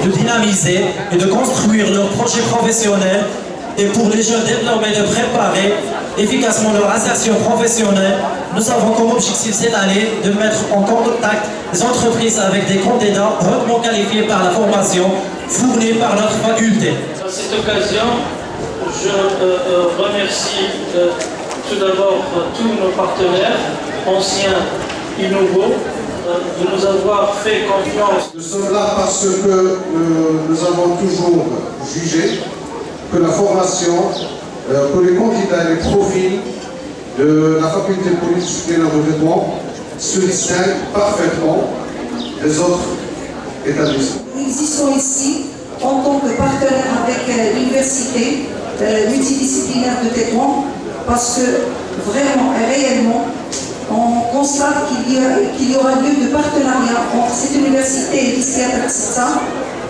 de dynamiser et de construire leurs projets professionnels et pour les jeunes désormais de préparer efficacement leur insertion professionnelle. Nous avons comme objectif cette année de mettre en contact les entreprises avec des candidats hautement qualifiés par la formation fournie par notre faculté. À cette occasion, je remercie tout d'abord tous nos partenaires, anciens et nouveaux, de nous avoir fait confiance. Nous sommes là parce que nous avons toujours jugé que la formation, que les candidats et les profils de la faculté de politique supérieure de vêtements se distinguent parfaitement des autres établissements. Nous existons ici en tant que partenaire avec l'université multidisciplinaire de Tétouan parce que vraiment et réellement on constate qu'il y aura lieu de partenariat entre cette université et l'ISCA d'Arsissa,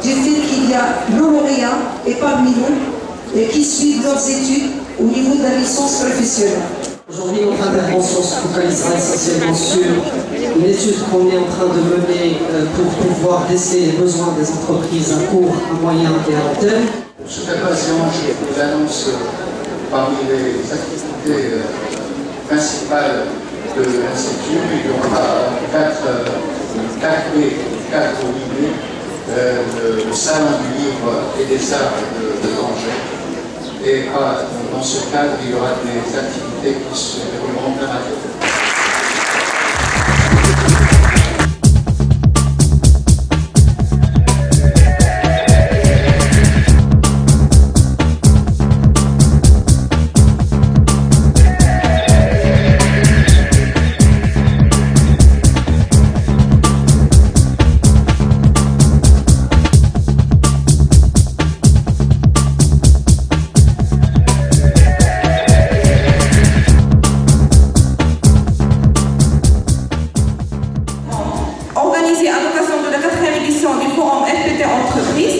du fait qu'il y a nos lauréats et parmi nous et qui suivent leurs études au niveau de la licence professionnelle. Aujourd'hui, notre intervention se focalisera essentiellement sur une étude qu'on est en train de mener pour pouvoir déceler les besoins des entreprises à court, à moyen et à long terme. Pour cette occasion, je vous annonce parmi les activités principales de l'Institut, il y aura 4 mai, 4 au 8 mai, le salon du livre et des arts de Angers. Et dans ce cadre, il y aura des activités qui se dérouleront plein la journée. À l'occasion de la 4e édition du forum FPT Entreprise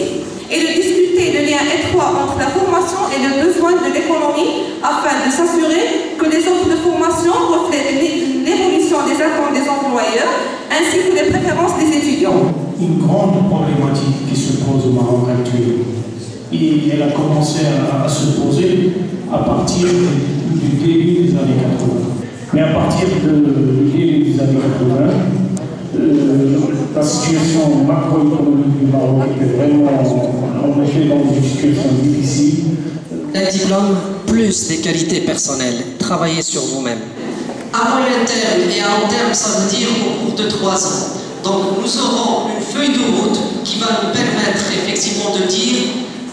et de discuter le lien étroit entre la formation et le besoin de l'économie afin de s'assurer que les offres de formation reflètent l'évolution des attentes des employeurs ainsi que les préférences des étudiants. Une grande problématique qui se pose au Maroc actuellement et elle a commencé à se poser à partir du début des années 80. Mais à partir du début des années 80, la situation macroéconomique du Maroc est vraiment, en effet, dans une situation difficile. Un diplôme plus des qualités personnelles. Travaillez sur vous-même. À moyen terme et à long terme, ça veut dire au cours de 3 ans. Donc nous aurons une feuille de route qui va nous permettre effectivement de dire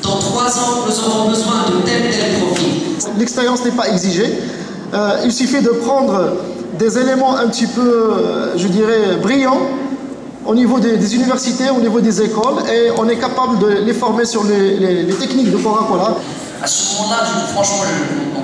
dans 3 ans, nous aurons besoin de tel profil. L'expérience n'est pas exigée. Il suffit de prendre des éléments un petit peu, je dirais, brillants au niveau des universités, au niveau des écoles, et on est capable de les former sur les techniques de Coca-Cola. À ce moment-là, franchement,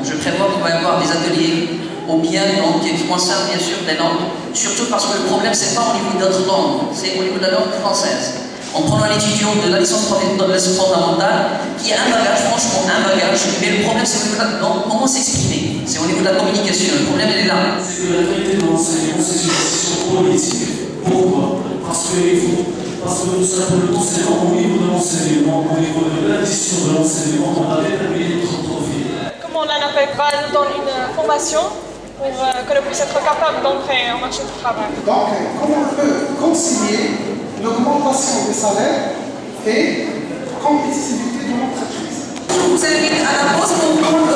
je prévois qu'il va y avoir des ateliers au bien qui concernent bien sûr les langues, surtout parce que le problème, c'est pas au niveau d'autres langues, c'est au niveau de la langue française. En prenant l'étudiant de la licence fondamentale, qui a un bagage, franchement un bagage, mais le problème c'est comment s'exprimer. C'est au niveau de la communication, le problème il est là. C'est que la qualité de l'enseignement, c'est une décision politique. Pourquoi? Parce que nous savons le conséquent au niveau de l'enseignement, au niveau de l'addition de l'enseignement, on a déterminé notre profil. Comment l'ANAPEC va nous donner une formation pour que l'on puisse être capable d'entrer au marché du travail. Donc, comment on peut concilier l'augmentation des salaires et compétitivité de l'entreprise? Je vous invite à la pause pour prendre